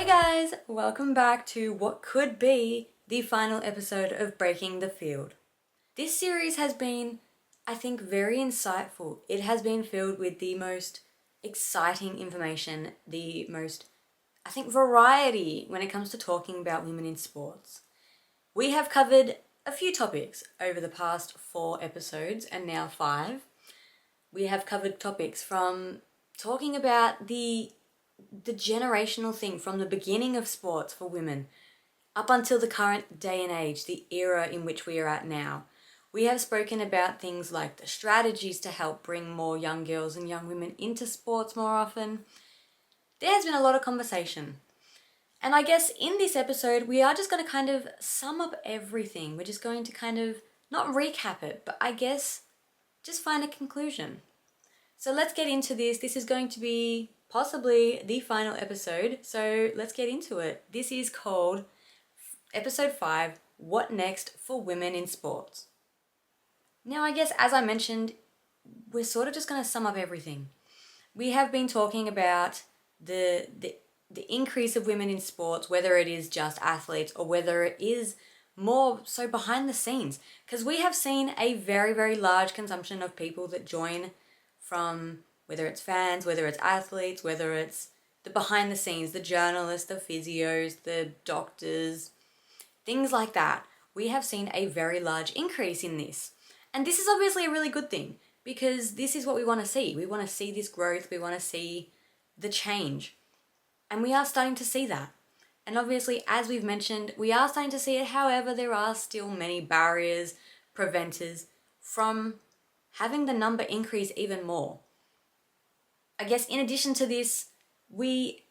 guys, welcome back to what could be the final episode of Breaking the Field. This series has been, I think, very insightful. It has been filled with the most exciting information, the most, I think, variety when it comes to talking about women in sports. We have covered a few topics over the past 4 episodes and now 5. We have covered topics from talking about the generational thing from the beginning of sports for women up until the current day and age, the era in which we are at now. We have spoken about things like the strategies to help bring more young girls and young women into sports more often. There has been a lot of conversation. And I guess in this episode, we are just going to kind of sum up everything. We're just going to kind of not recap it, but I guess just find a conclusion. So let's get into this. This is going to be possibly the final episode, so let's get into it. This is called Episode 5, What Next for Women in Sports. Now, I guess as I mentioned, we're sort of just going to sum up everything. We have been talking about the increase of women in sports, whether it is just athletes or whether it is more so behind the scenes, because we have seen a very, very large consumption of people that join from whether it's fans, whether it's athletes, whether it's the behind the scenes, the journalists, the physios, the doctors, things like that. We have seen a very large increase in this. And this is obviously a really good thing because this is what we want to see. We want to see this growth. We want to see the change. And we are starting to see that. And obviously, as we've mentioned, we are starting to see it. However, there are still many barriers, preventers from having the number increase even more. I guess in addition to this, we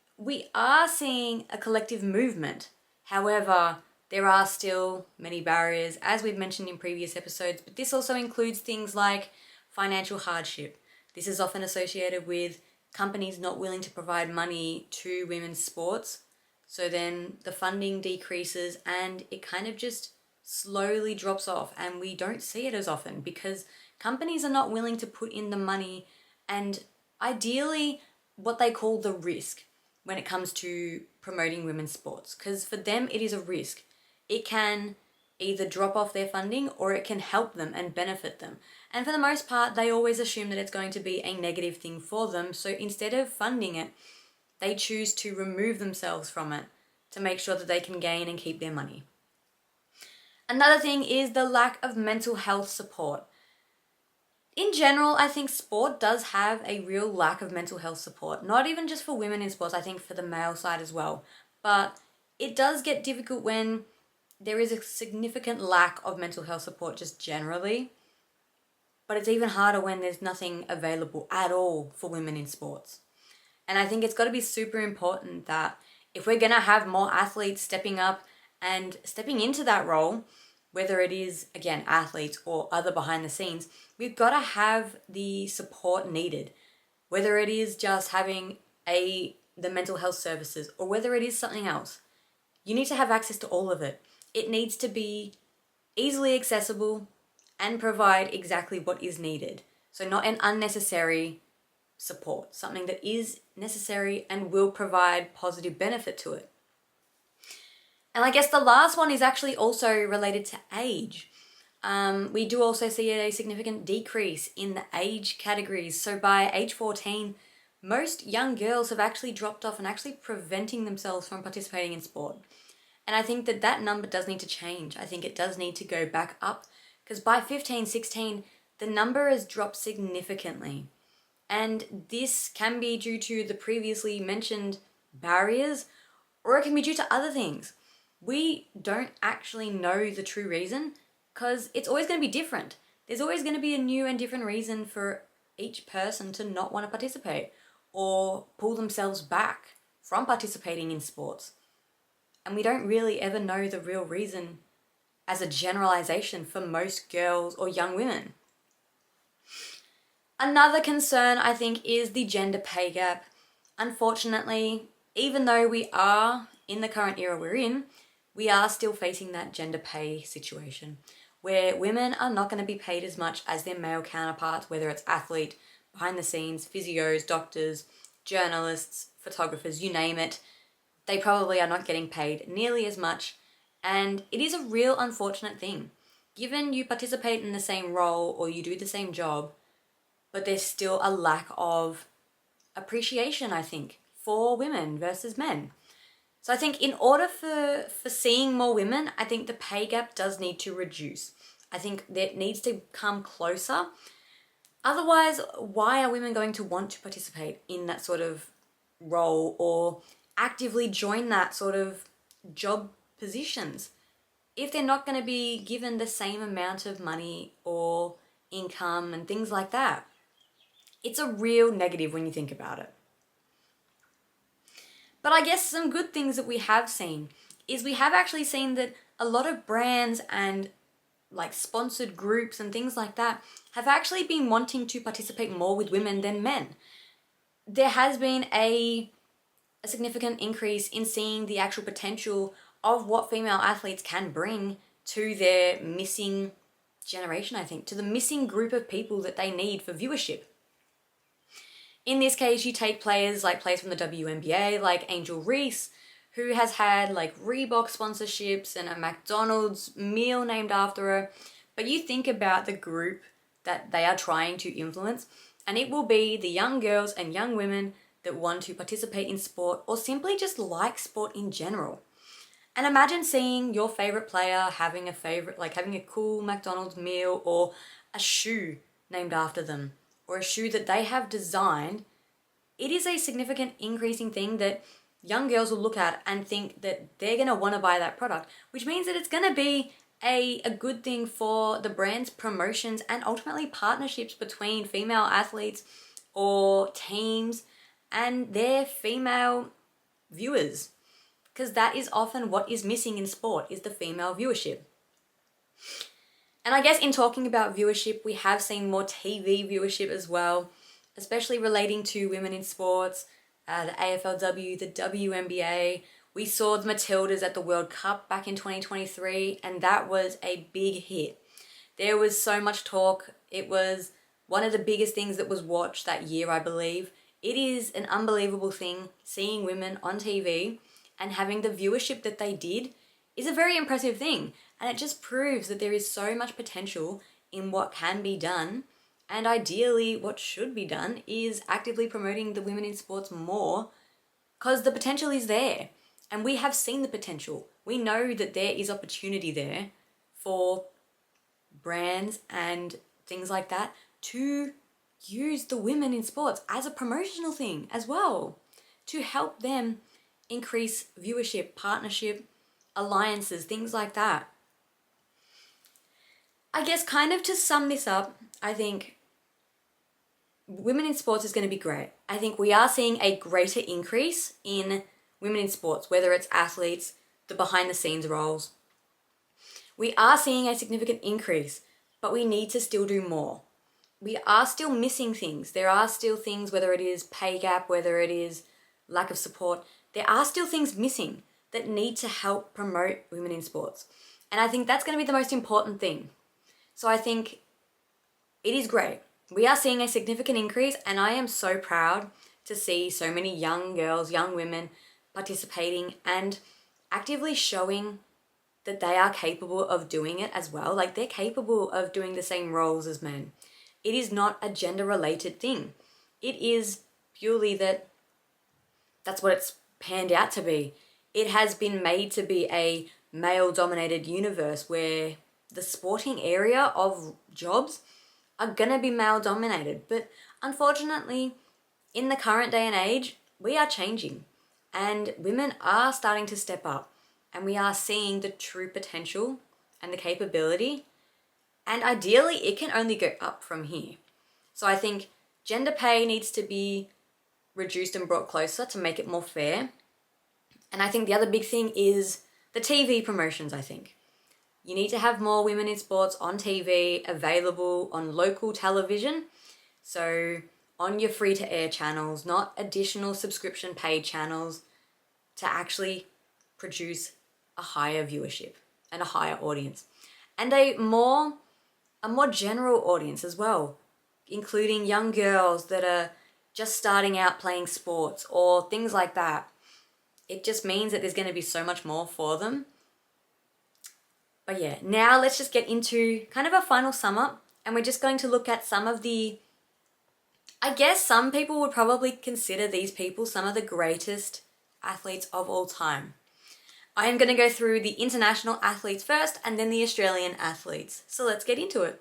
are seeing a collective movement. However, there are still many barriers, as we've mentioned in previous episodes, but this also includes things like financial hardship. This is often associated with companies not willing to provide money to women's sports. So then the funding decreases and it kind of just slowly drops off, and we don't see it as often because companies are not willing to put in the money and ideally what they call the risk when it comes to promoting women's sports, because for them it is a risk. It can either drop off their funding or it can help them and benefit them. And for the most part, they always assume that it's going to be a negative thing for them. So instead of funding it, they choose to remove themselves from it to make sure that they can gain and keep their money. Another thing is the lack of mental health support. In general, I think sport does have a real lack of mental health support. Not even just for women in sports, I think for the male side as well. But it does get difficult when there is a significant lack of mental health support just generally. But it's even harder when there's nothing available at all for women in sports. And I think it's got to be super important that if we're going to have more athletes stepping up and stepping into that role, whether it is, again, athletes or other behind the scenes, we've got to have the support needed. Whether it is just having the mental health services or whether it is something else. You need to have access to all of it. It needs to be easily accessible and provide exactly what is needed. So not an unnecessary support, something that is necessary and will provide positive benefit to it. And I guess the last one is actually also related to age. We do also see a significant decrease in the age categories. So by age 14, most young girls have actually dropped off and actually preventing themselves from participating in sport. And I think that number does need to change. I think it does need to go back up because by 15, 16, the number has dropped significantly. And this can be due to the previously mentioned barriers, or it can be due to other things. We don't actually know the true reason because it's always going to be different. There's always going to be a new and different reason for each person to not want to participate or pull themselves back from participating in sports. And we don't really ever know the real reason as a generalization for most girls or young women. Another concern, I think, is the gender pay gap. Unfortunately, even though we are in the current era we're in, we are still facing that gender pay situation where women are not going to be paid as much as their male counterparts, whether it's athlete, behind the scenes, physios, doctors, journalists, photographers, you name it. they probably are not getting paid nearly as much, and it is a real unfortunate thing. Given you participate in the same role or you do the same job, but there's still a lack of appreciation, I think, for women versus men. So I think in order for seeing more women, I think the pay gap does need to reduce. I think that needs to come closer. Otherwise, why are women going to want to participate in that sort of role or actively join that sort of job positions if they're not going to be given the same amount of money or income and things like that? It's a real negative when you think about it. But I guess some good things that we have seen is we have actually seen that a lot of brands and like sponsored groups and things like that have actually been wanting to participate more with women than men. There has been a significant increase in seeing the actual potential of what female athletes can bring to their missing generation, I think, to the missing group of people that they need for viewership. In this case, you take players from the WNBA, like Angel Reese, who has had like Reebok sponsorships and a McDonald's meal named after her. But you think about the group that they are trying to influence, and it will be the young girls and young women that want to participate in sport or simply just like sport in general. And imagine seeing your favorite player having a cool McDonald's meal or a shoe named after them or a shoe that they have designed. It is a significant increasing thing that young girls will look at and think that they're going to want to buy that product, which means that it's going to be a good thing for the brand's promotions and ultimately partnerships between female athletes or teams and their female viewers. Because that is often what is missing in sport, is the female viewership. And I guess in talking about viewership, we have seen more TV viewership as well, especially relating to women in sports, the AFLW, the WNBA. We saw the Matildas at the World Cup back in 2023, and that was a big hit. There was so much talk. It was one of the biggest things that was watched that year, I believe. It is an unbelievable thing seeing women on TV and having the viewership that they did is a very impressive thing. And it just proves that there is so much potential in what can be done. And ideally, what should be done is actively promoting the women in sports more, because the potential is there. And we have seen the potential. We know that there is opportunity there for brands and things like that to use the women in sports as a promotional thing as well, to help them increase viewership, partnership, alliances, things like that. I guess kind of to sum this up, I think women in sports is going to be great. I think we are seeing a greater increase in women in sports, whether it's athletes, the behind the scenes roles. We are seeing a significant increase, but we need to still do more. We are still missing things. There are still things, whether it is pay gap, whether it is lack of support, there are still things missing that need to help promote women in sports. And I think that's going to be the most important thing. So I think it is great. We are seeing a significant increase, and I am so proud to see so many young girls, young women participating and actively showing that they are capable of doing it as well. Like, they're capable of doing the same roles as men. It is not a gender-related thing. It is purely that's what it's panned out to be. It has been made to be a male-dominated universe where the sporting area of jobs are going to be male-dominated. But unfortunately, in the current day and age, we are changing. And women are starting to step up. And we are seeing the true potential and the capability. And ideally, it can only go up from here. So I think gender pay needs to be reduced and brought closer to make it more fair. And I think the other big thing is the TV promotions, I think. You need to have more women in sports on TV, available on local television. So on your free-to-air channels, not additional subscription paid channels, to actually produce a higher viewership and a higher audience. And a more general audience as well, including young girls that are just starting out playing sports or things like that. it just means that there's going to be so much more for them. But yeah, now let's just get into kind of a final sum up, and we're just going to look at some of the, I guess some people would probably consider these people some of the greatest athletes of all time. I am going to go through the international athletes first and then the Australian athletes. So let's get into it.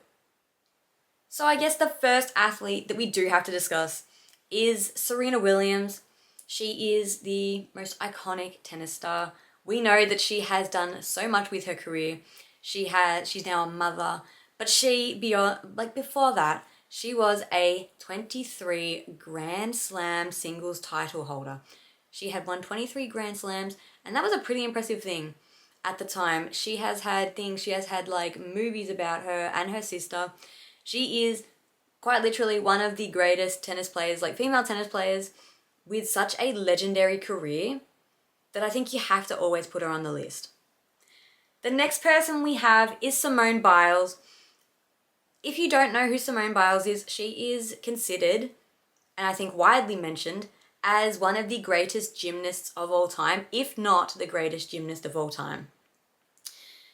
So I guess the first athlete that we do have to discuss is Serena Williams. She is the most iconic tennis star. We know that she has done so much with her career. She's now a mother, but before that, she was a 23 Grand Slam singles title holder. She had won 23 Grand Slams, and that was a pretty impressive thing at the time. She has had like movies about her and her sister. She is quite literally one of the greatest tennis players, like female tennis players, with such a legendary career that I think you have to always put her on the list. The next person we have is Simone Biles. If you don't know who Simone Biles is, she is considered, and I think widely mentioned, as one of the greatest gymnasts of all time, if not the greatest gymnast of all time.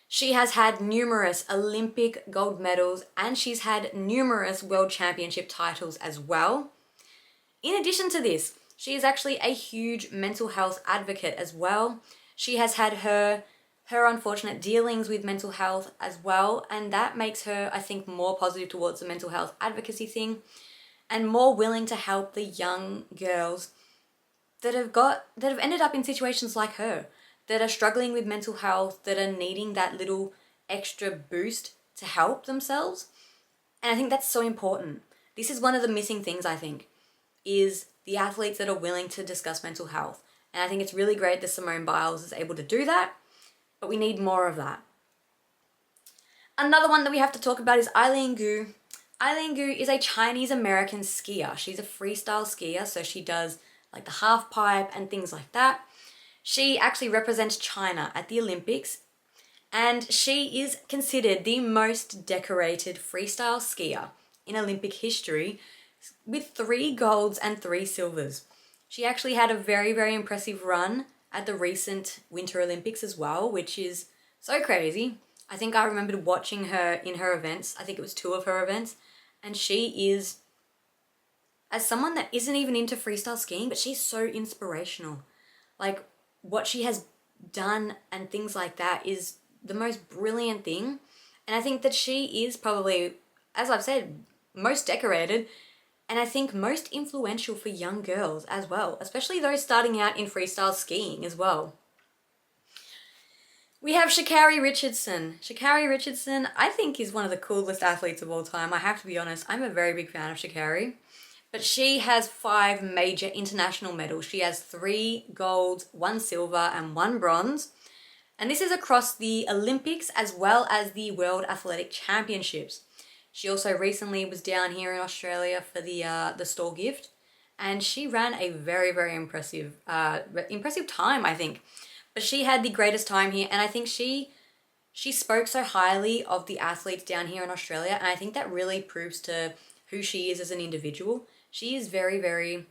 She has had numerous Olympic gold medals, and she's had numerous world championship titles as well. In addition to this, she is actually a huge mental health advocate as well. She has had her unfortunate dealings with mental health as well, and that makes her, I think, more positive towards the mental health advocacy thing and more willing to help the young girls that have ended up in situations like her, that are struggling with mental health, that are needing that little extra boost to help themselves. And I think that's so important. This is one of the missing things, I think, is the athletes that are willing to discuss mental health. And I think it's really great that Simone Biles is able to do that, but we need more of that. Another one that we have to talk about is Eileen Gu. Eileen Gu is a Chinese-American skier. She's a freestyle skier, so she does like the half pipe and things like that. She actually represents China at the Olympics, and she is considered the most decorated freestyle skier in Olympic history with 3 golds and 3 silvers. She actually had a very, very impressive run at the recent Winter Olympics as well, which is so crazy. I think I remembered watching her in her events. I think it was 2 of her events, and she is, as someone that isn't even into freestyle skiing, but she's so inspirational. Like, what she has done and things like that is the most brilliant thing. And I think that she is probably, as I've said, most decorated, and I think most influential for young girls as well, especially those starting out in freestyle skiing as well. We have Sha'Carri Richardson. Sha'Carri Richardson, I think, is one of the coolest athletes of all time. I have to be honest, I'm a very big fan of Sha'Carri. But she has 5 major international medals. She has 3 golds, 1 silver, and 1 bronze. And this is across the Olympics as well as the World Athletic Championships. She also recently was down here in Australia for the Stall Gift, and she ran a very, very impressive time, I think. But she had the greatest time here, and I think she spoke so highly of the athletes down here in Australia, and I think that really proves to who she is as an individual. She is very, very,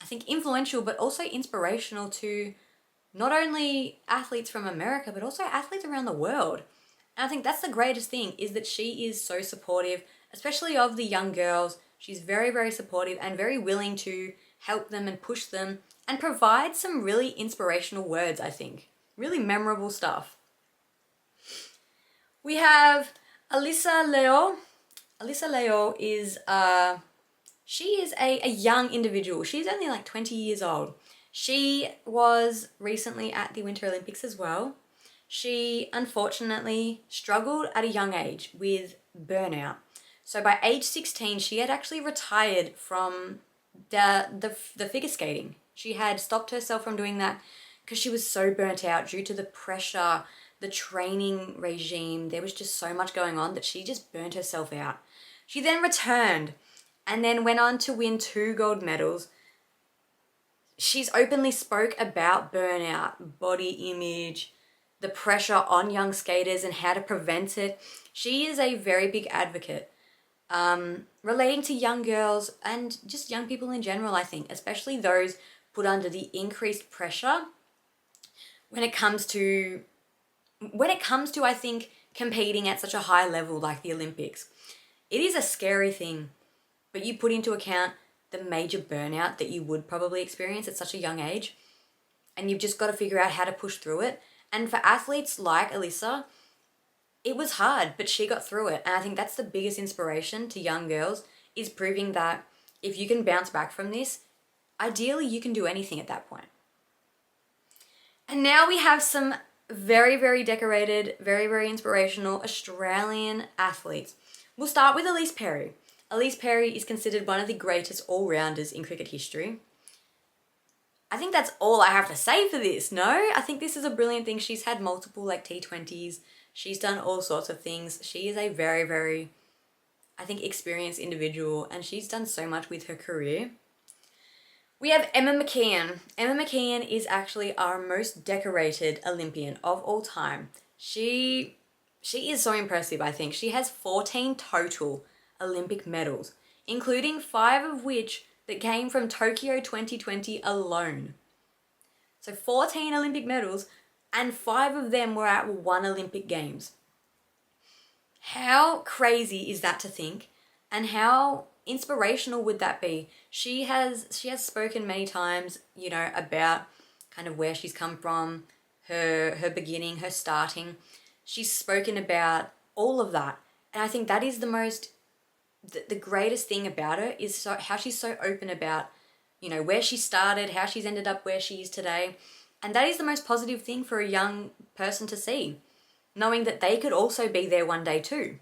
I think, influential, but also inspirational to not only athletes from America, but also athletes around the world. And I think that's the greatest thing, is that she is so supportive, especially of the young girls. She's very, very supportive and very willing to help them and push them and provide some really inspirational words, I think. Really memorable stuff. We have Alyssa Leo. Alyssa Leo is she is a young individual. She's only like 20 years old. She was recently at the Winter Olympics as well. She unfortunately struggled at a young age with burnout. So by age 16, she had actually retired from the figure skating. She had stopped herself from doing that because she was so burnt out due to the pressure, the training regime. There was just so much going on that she just burnt herself out. She then returned and then went on to win 2 gold medals. She's openly spoke about burnout, body image, the pressure on young skaters and how to prevent it. She is a very big advocate relating to young girls and just young people in general, I think, especially those put under the increased pressure when it comes to I think competing at such a high level like the Olympics. It is a scary thing, but you put into account the major burnout that you would probably experience at such a young age, and you've just got to figure out how to push through it. And for athletes like Alyssa, it was hard, but she got through it. And I think that's the biggest inspiration to young girls, is proving that if you can bounce back from this, ideally you can do anything at that point. And now we have some very, very decorated, very, very inspirational Australian athletes. We'll start with Ellyse Perry. Ellyse Perry is considered one of the greatest all-rounders in cricket history. I think that's all I have to say for this, no? I think this is a brilliant thing. She's had multiple T20s. She's done all sorts of things. She is a very, very, I think, experienced individual, and she's done so much with her career. We have Emma McKeon. Emma McKeon is actually our most decorated Olympian of all time. She is so impressive, I think. She has 14 total Olympic medals, including 5 of which that came from Tokyo 2020 alone. So 14 Olympic medals, and 5 of them were at one Olympic Games. How crazy is that to think? And how inspirational would that be? She has spoken many times, about kind of where she's come from, her beginning, her starting. She's spoken about all of that. And I think that is the greatest thing about her, is how she's so open about, where she started, how she's ended up where she is today. And that is the most positive thing for a young person to see, knowing that they could also be there one day too.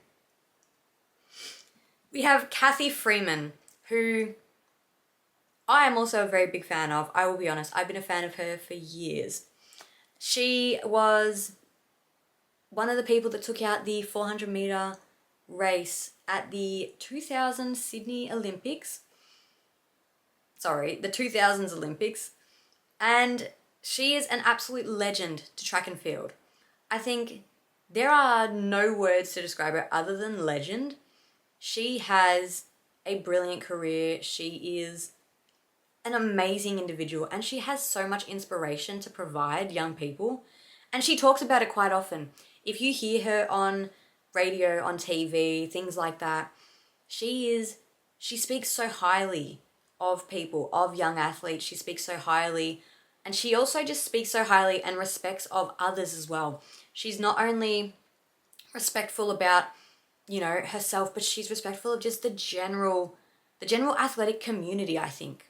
We have Cathy Freeman, who I am also a very big fan of. I will be honest, I've been a fan of her for years. She was one of the people that took out the 400 meter race at the 2000 Sydney Olympics. Sorry, the 2000s Olympics. And she is an absolute legend to track and field. I think there are no words to describe her other than legend. She has a brilliant career. She is an amazing individual, and she has so much inspiration to provide young people. And she talks about it quite often. If you hear her on radio, on TV, things like that, she speaks so highly of people, of young athletes. She speaks so highly, and she also just speaks so highly and respects of others as well. She's not only respectful about, herself, but she's respectful of just the general athletic community, I think,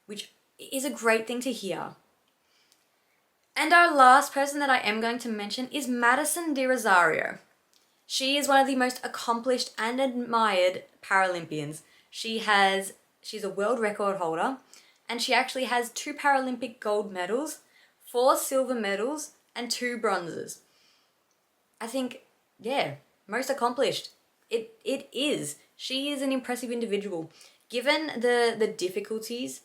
which is a great thing to hear. And our last person that I am going to mention is Madison De Rosario. She is one of the most accomplished and admired Paralympians. She's a world record holder, and she actually has 2 Paralympic gold medals, 4 silver medals, and 2 bronzes. I think, most accomplished. It is. She is an impressive individual. Given the difficulties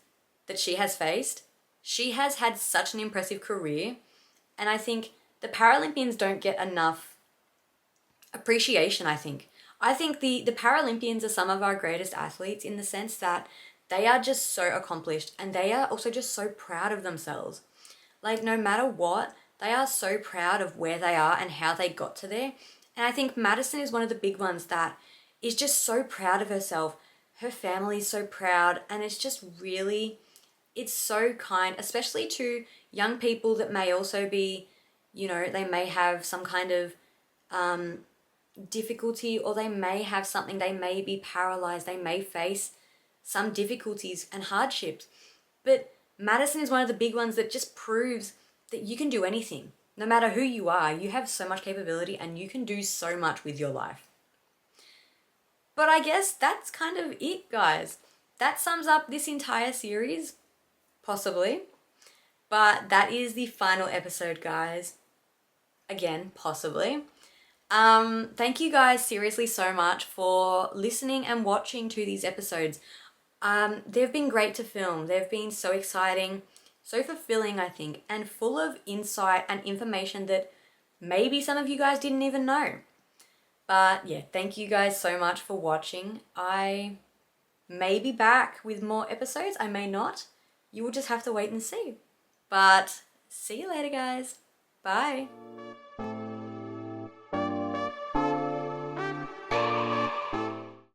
that she has faced, she has had such an impressive career, and I think the Paralympians don't get enough appreciation, I think. I think the Paralympians are some of our greatest athletes in the sense that they are just so accomplished, and they are also just so proud of themselves. No matter what, they are so proud of where they are and how they got to there. And I think Madison is one of the big ones that is just so proud of herself. Her family is so proud, and it's just really, it's so kind, especially to young people that may also be, they may have some kind of difficulty, or they may have something, they may be paralyzed, they may face some difficulties and hardships. But Madison is one of the big ones that just proves that you can do anything. No matter who you are, you have so much capability and you can do so much with your life. But I guess that's kind of it, guys. That sums up this entire series, possibly. But that is the final episode, guys. Again, possibly. Thank you guys seriously so much for listening and watching to these episodes. They've been great to film. They've been so exciting, so fulfilling, I think, and full of insight and information that maybe some of you guys didn't even know. But yeah, thank you guys so much for watching. I may be back with more episodes. I may not. You will just have to wait and see. But see you later, guys. Bye.